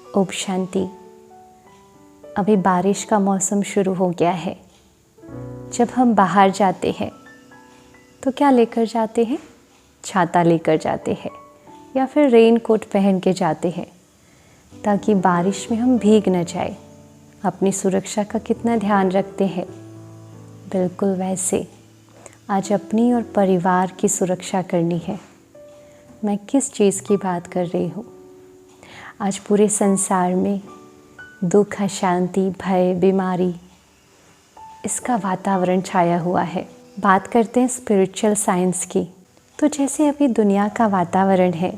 ओम शांति। अभी बारिश का मौसम शुरू हो गया है। जब हम बाहर जाते हैं तो क्या लेकर जाते हैं? छाता लेकर जाते हैं या फिर रेन कोट पहन के जाते हैं ताकि बारिश में हम भीग न जाए। अपनी सुरक्षा का कितना ध्यान रखते हैं। बिल्कुल वैसे आज अपनी और परिवार की सुरक्षा करनी है। मैं किस चीज़ की बात कर रही हूँ? आज पूरे संसार में दुख, अशांति, भय, बीमारी, इसका वातावरण छाया हुआ है। बात करते हैं स्पिरिचुअल साइंस की। तो जैसे अभी दुनिया का वातावरण है,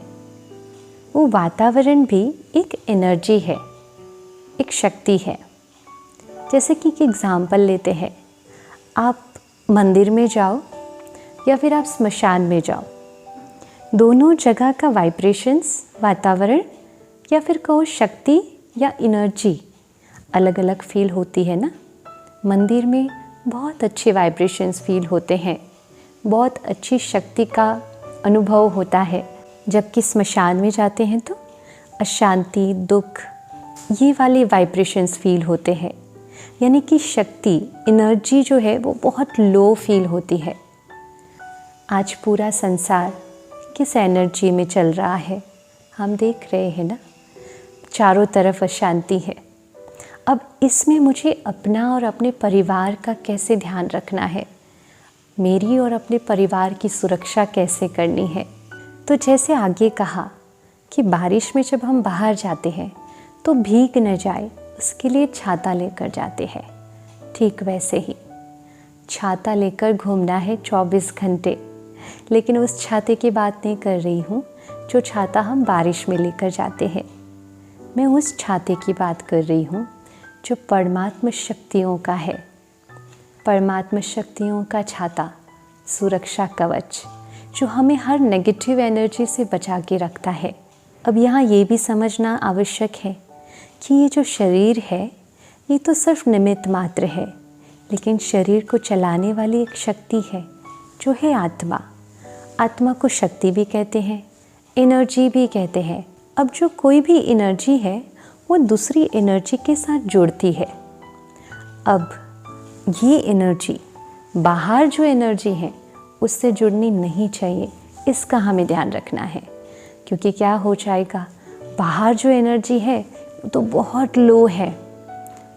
वो वातावरण भी एक एनर्जी है, एक शक्ति है। जैसे कि एक एग्ज़ाम्पल लेते हैं, आप मंदिर में जाओ या फिर आप स्मशान में जाओ, दोनों जगह का वाइब्रेशंस, वातावरण या फिर कहो शक्ति या एनर्जी अलग अलग फील होती है ना। मंदिर में बहुत अच्छे वाइब्रेशंस फील होते हैं, बहुत अच्छी शक्ति का अनुभव होता है। जबकि स्मशान में जाते हैं तो अशांति, दुख, ये वाले वाइब्रेशंस फील होते हैं। यानी कि शक्ति, एनर्जी जो है वो बहुत लो फील होती है। आज पूरा संसार किस एनर्जी में चल रहा है हम देख रहे हैं ना। चारों तरफ अशांति है। अब इसमें मुझे अपना और अपने परिवार का कैसे ध्यान रखना है, मेरी और अपने परिवार की सुरक्षा कैसे करनी है। तो जैसे आगे कहा कि बारिश में जब हम बाहर जाते हैं तो भीग न जाए, उसके लिए छाता लेकर जाते हैं। ठीक वैसे ही छाता लेकर घूमना है 24 घंटे। लेकिन उस छाते की बात नहीं कर रही हूँ जो छाता हम बारिश में लेकर जाते हैं। मैं उस छाते की बात कर रही हूँ जो परमात्म शक्तियों का है। परमात्म शक्तियों का छाता, सुरक्षा कवच, जो हमें हर नेगेटिव एनर्जी से बचा के रखता है। अब यहाँ ये भी समझना आवश्यक है कि ये जो शरीर है ये तो सिर्फ निमित्त मात्र है, लेकिन शरीर को चलाने वाली एक शक्ति है जो है आत्मा। आत्मा को शक्ति भी कहते हैं, एनर्जी भी कहते हैं। अब जो कोई भी एनर्जी है वो दूसरी एनर्जी के साथ जुड़ती है। अब ये एनर्जी, बाहर जो एनर्जी है उससे जुड़नी नहीं चाहिए, इसका हमें ध्यान रखना है। क्योंकि क्या हो जाएगा, बाहर जो एनर्जी है वो तो बहुत लो है,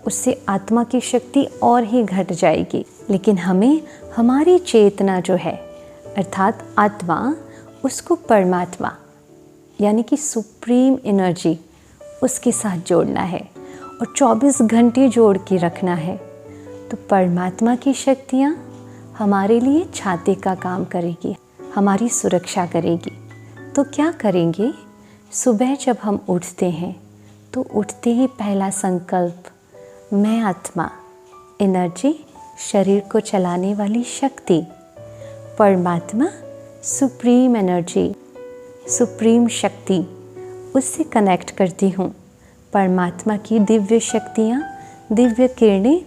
उससे आत्मा की शक्ति और ही घट जाएगी। लेकिन हमें हमारी चेतना जो है अर्थात आत्मा, उसको परमात्मा यानी कि सुप्रीम एनर्जी, उसके साथ जोड़ना है और 24 घंटे जोड़ के रखना है। तो परमात्मा की शक्तियाँ हमारे लिए छाते का काम करेगी, हमारी सुरक्षा करेगी। तो क्या करेंगे? सुबह जब हम उठते हैं तो उठते ही पहला संकल्प, मैं आत्मा, एनर्जी, शरीर को चलाने वाली शक्ति, परमात्मा, सुप्रीम एनर्जी, सुप्रीम शक्ति, उससे कनेक्ट करती हूँ। परमात्मा की दिव्य शक्तियाँ, दिव्य किरणें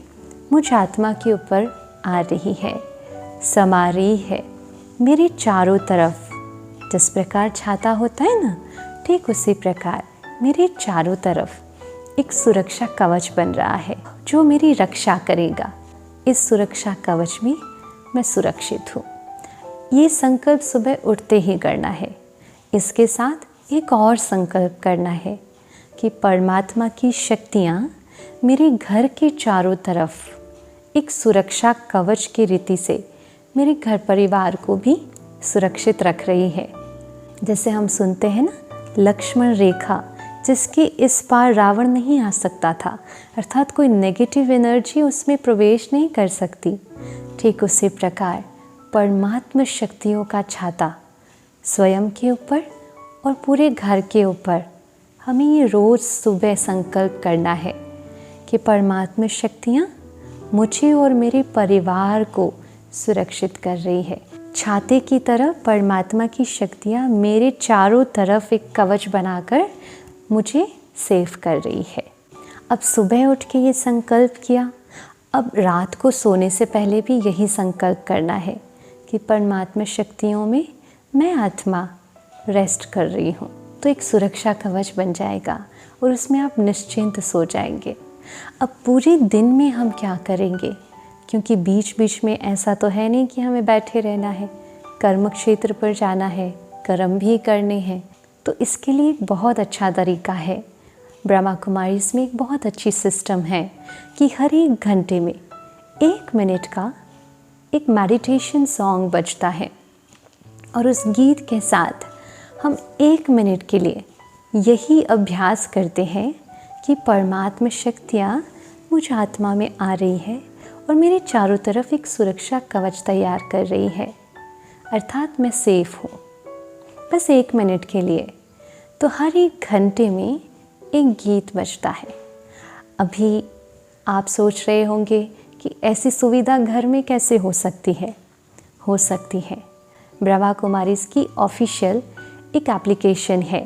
मुझ आत्मा के ऊपर आ रही है, समा रही है मेरे चारों तरफ। जिस प्रकार छाता होता है ना, ठीक उसी प्रकार मेरे चारों तरफ एक सुरक्षा कवच बन रहा है जो मेरी रक्षा करेगा। इस सुरक्षा कवच में मैं सुरक्षित हूँ। ये संकल्प सुबह उठते ही करना है। इसके साथ एक और संकल्प करना है कि परमात्मा की शक्तियाँ मेरे घर के चारों तरफ एक सुरक्षा कवच की रीति से मेरे घर परिवार को भी सुरक्षित रख रही है। जैसे हम सुनते हैं ना, लक्ष्मण रेखा, जिसके इस पार रावण नहीं आ सकता था, अर्थात कोई नेगेटिव एनर्जी उसमें प्रवेश नहीं कर सकती। ठीक उसी प्रकार परमात्मा शक्तियों का छाता स्वयं के ऊपर और पूरे घर के ऊपर हमें ये रोज़ सुबह संकल्प करना है कि परमात्मा शक्तियाँ मुझे और मेरे परिवार को सुरक्षित कर रही है। छाते की तरह परमात्मा की शक्तियाँ मेरे चारों तरफ एक कवच बनाकर मुझे सेफ कर रही है। अब सुबह उठ के ये संकल्प किया। अब रात को सोने से पहले भी यही संकल्प करना है कि परमात्मा शक्तियों में मैं आत्मा रेस्ट कर रही हूँ, तो एक सुरक्षा कवच बन जाएगा और उसमें आप निश्चिंत सो जाएंगे। अब पूरे दिन में हम क्या करेंगे, क्योंकि बीच बीच में ऐसा तो है नहीं कि हमें बैठे रहना है, कर्म क्षेत्र पर जाना है, कर्म भी करने हैं। तो इसके लिए एक बहुत अच्छा तरीका है, ब्रह्मा कुमारीज़ में एक बहुत अच्छी सिस्टम है कि हर एक घंटे में 1 मिनट का एक मेडिटेशन सॉन्ग बजता है और उस गीत के साथ हम 1 मिनट के लिए यही अभ्यास करते हैं कि परमात्मा शक्तियाँ मुझ आत्मा में आ रही है और मेरे चारों तरफ एक सुरक्षा कवच तैयार कर रही है, अर्थात मैं सेफ हूँ। बस 1 मिनट के लिए। तो हर एक घंटे में एक गीत बजता है। अभी आप सोच रहे होंगे कि ऐसी सुविधा घर में कैसे हो सकती है। हो सकती है। ब्रह्मा कुमारीज़ की ऑफिशियल एक एप्लीकेशन है,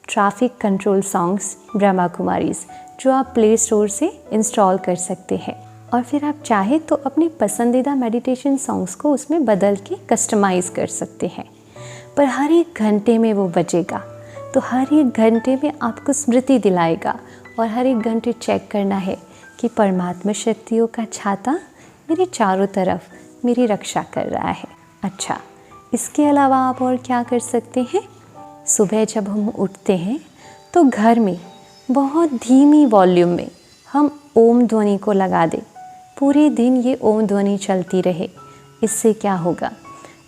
traffic control songs Brahma Kumaris, जो आप प्ले स्टोर से इंस्टॉल कर सकते हैं और फिर आप चाहे तो अपने पसंदीदा मेडिटेशन सॉन्ग्स को उसमें बदल के कस्टमाइज़ कर सकते हैं। पर हर एक घंटे में वो बजेगा, तो हर एक घंटे में आपको स्मृति दिलाएगा और हर एक घंटे चेक करना है कि परमात्मा शक्तियों का छाता मेरे चारों तरफ मेरी रक्षा कर रहा है। अच्छा, इसके अलावा आप और क्या कर सकते हैं। सुबह जब हम उठते हैं तो घर में बहुत धीमी वॉल्यूम में हम ओम ध्वनि को लगा दें। पूरे दिन ये ओम ध्वनि चलती रहे। इससे क्या होगा,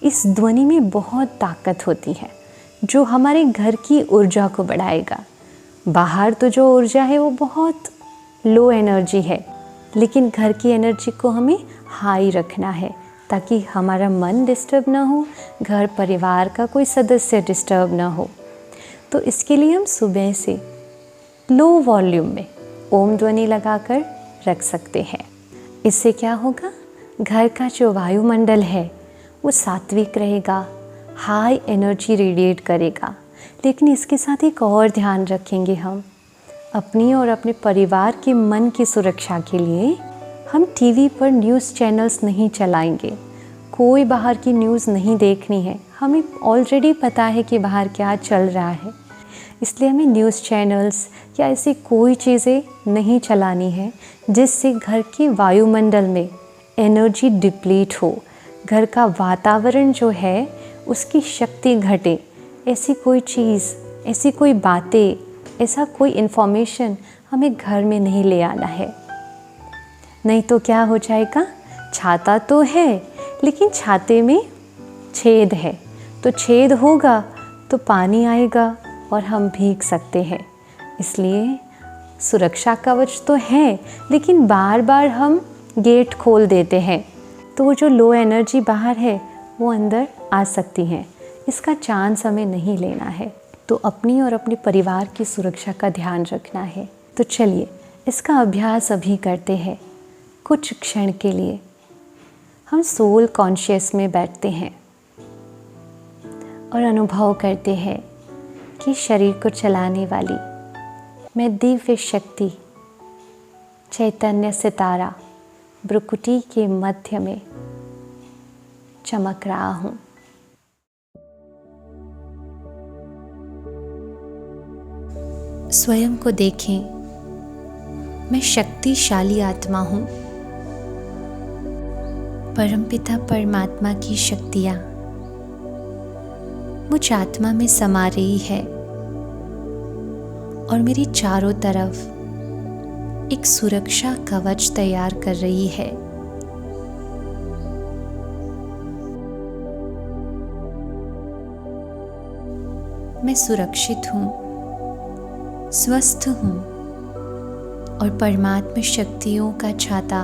इस ध्वनि में बहुत ताकत होती है जो हमारे घर की ऊर्जा को बढ़ाएगा। बाहर तो जो ऊर्जा है वो बहुत लो एनर्जी है, लेकिन घर की एनर्जी को हमें हाई रखना है ताकि हमारा मन डिस्टर्ब ना हो, घर परिवार का कोई सदस्य डिस्टर्ब ना हो। तो इसके लिए हम सुबह से लो वॉल्यूम में ओम ध्वनि लगाकर रख सकते हैं। इससे क्या होगा, घर का जो वायुमंडल है वो सात्विक रहेगा, हाई एनर्जी रेडिएट करेगा। लेकिन इसके साथ एक और ध्यान रखेंगे, हम अपनी और अपने परिवार के मन की सुरक्षा के लिए हम टीवी पर न्यूज़ चैनल्स नहीं चलाएंगे। कोई बाहर की न्यूज़ नहीं देखनी है। हमें ऑलरेडी पता है कि बाहर क्या चल रहा है, इसलिए हमें न्यूज़ चैनल्स या ऐसी कोई चीज़ें नहीं चलानी है जिससे घर के वायुमंडल में एनर्जी डिप्लीट हो, घर का वातावरण जो है उसकी शक्ति घटे। ऐसी कोई चीज़, ऐसी कोई बातें, ऐसा कोई इन्फॉर्मेशन हमें घर में नहीं ले आना है। नहीं तो क्या हो जाएगा, छाता तो है लेकिन छाते में छेद है, तो छेद होगा तो पानी आएगा और हम भीग सकते हैं। इसलिए सुरक्षा कवच तो है, लेकिन बार बार हम गेट खोल देते हैं तो वो जो लो एनर्जी बाहर है वो अंदर आ सकती हैं। इसका चांस हमें नहीं लेना है। तो अपनी और अपने परिवार की सुरक्षा का ध्यान रखना है। तो चलिए इसका अभ्यास अभी करते हैं। कुछ क्षण के लिए हम सोल कॉन्शियस में बैठते हैं और अनुभव करते हैं कि शरीर को चलाने वाली मैं दिव्य शक्ति चैतन्य सितारा भ्रुकुटी के मध्य में चमक रहा हूँ। स्वयं को देखें, मैं शक्तिशाली आत्मा हूँ। परमपिता परमात्मा की शक्तियाँ मुझ आत्मा में समा रही है और मेरी चारों तरफ एक सुरक्षा कवच तैयार कर रही है। मैं सुरक्षित हूँ, स्वस्थ हूँ और परमात्मा शक्तियों का छाता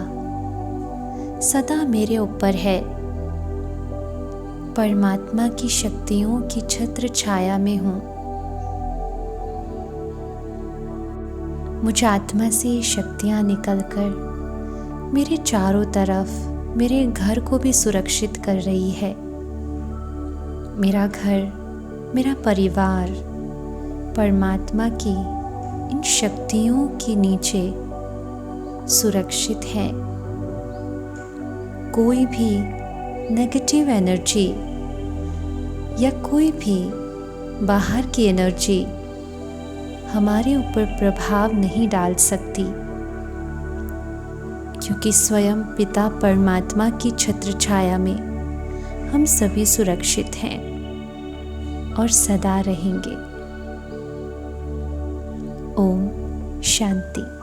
सदा मेरे ऊपर है। परमात्मा की शक्तियों की छत्र छाया में हूँ। मुझ आत्मा से ये शक्तियाँ निकलकर मेरे चारों तरफ मेरे घर को भी सुरक्षित कर रही है। मेरा घर, मेरा परिवार परमात्मा की इन शक्तियों के नीचे सुरक्षित है। कोई भी नेगेटिव एनर्जी या कोई भी बाहर की एनर्जी हमारे ऊपर प्रभाव नहीं डाल सकती, क्योंकि स्वयं पिता परमात्मा की छत्र छाया में हम सभी सुरक्षित हैं और सदा रहेंगे। ओम शांति।